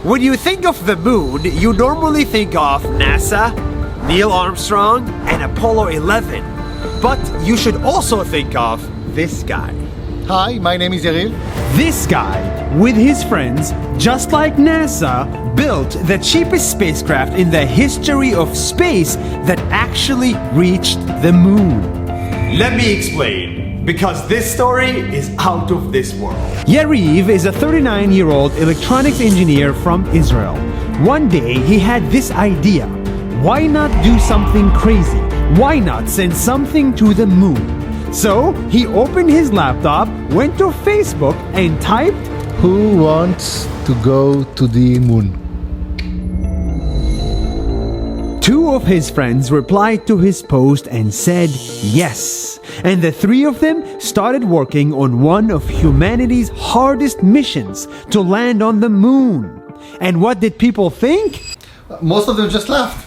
When you think of the moon, you normally think of NASA, Neil Armstrong, and Apollo 11. But you should also think of this guy. Hi, my name is Yariv. This guy, with his friends, just like NASA, built the cheapest spacecraft in the history of space that actually reached the moon. Let me explain, because this story is out of this world. Yariv is a 39-year-old electronics engineer from Israel. One day he had this idea. Why not do something crazy? Why not send something to the moon? So he opened his laptop, went to Facebook and typed, Who wants to go to the moon? Two of his friends replied to his post and said yes. And the three of them started working on one of humanity's hardest missions, to land on the moon. And what did people think? Most of them just laughed.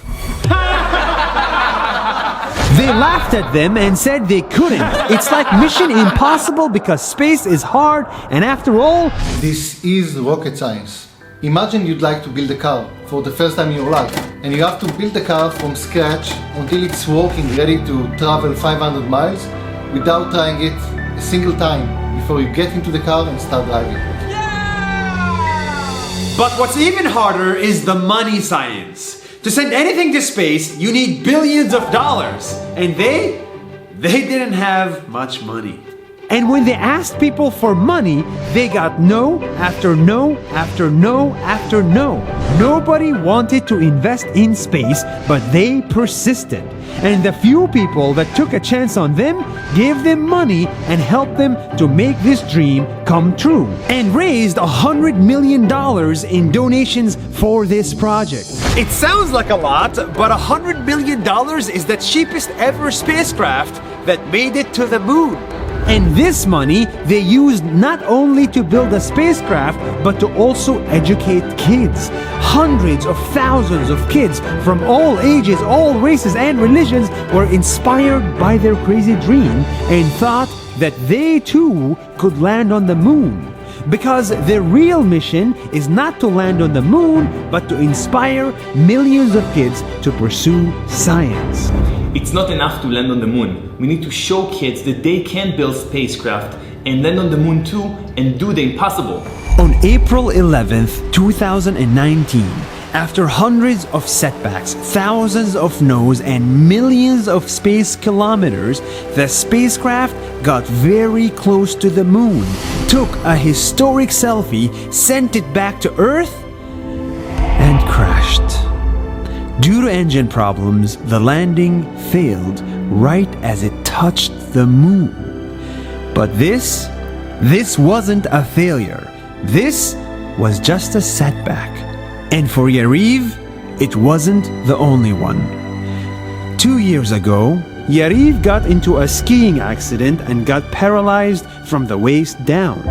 They laughed at them and said they couldn't. It's like Mission Impossible because space is hard, and after all, This is rocket science. Imagine you'd like to build a car for the first time in your life, and you have to build the car from scratch until it's working, ready to travel 500 miles without trying it a single time before you get into the car and start driving. But what's even harder is the money science. To send anything to space, you need billions of dollars. And they didn't have much money. and when they asked people for money, they got no after no after no after no. Nobody wanted to invest in space, but they persisted. And the few people that took a chance on them gave them money and helped them to make this dream come true, and raised $100 million in donations for this project. It sounds like a lot, but $100 million is the cheapest ever spacecraft that made it to the moon. And this money they used not only to build a spacecraft, but to also educate kids. Hundreds of thousands of kids from all ages, all races and religions were inspired by their crazy dream and thought that they too could land on the moon. Because their real mission is not to land on the moon, but to inspire millions of kids to pursue science. It's not enough to land on the moon. We need to show kids that they can build spacecraft and land on the moon too and do the impossible. On April 11th, 2019, after hundreds of setbacks, thousands of no's, and millions of space kilometers, the spacecraft got very close to the moon, took a historic selfie, sent it back to Earth, and crashed. Due to engine problems, the landing failed right as it touched the moon. But this wasn't a failure. This was just a setback. And for Yariv, it wasn't the only one. 2 years ago, Yariv got into a skiing accident and got paralyzed from the waist down.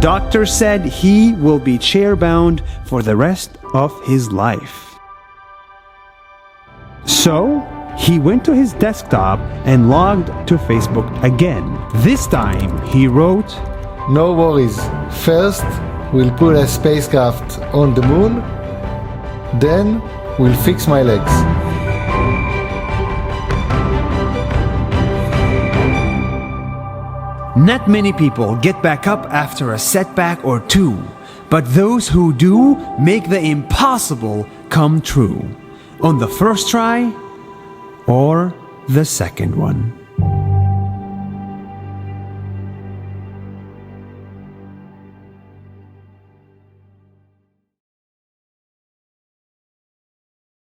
Doctors said he will be chair-bound for the rest of his life. So, he went to his desktop and logged to Facebook again. This time, he wrote, No worries. First, we'll put a spacecraft on the moon. Then, we'll fix my legs. Not many people get back up after a setback or two, but those who do make the impossible come true. On the first try or the second one.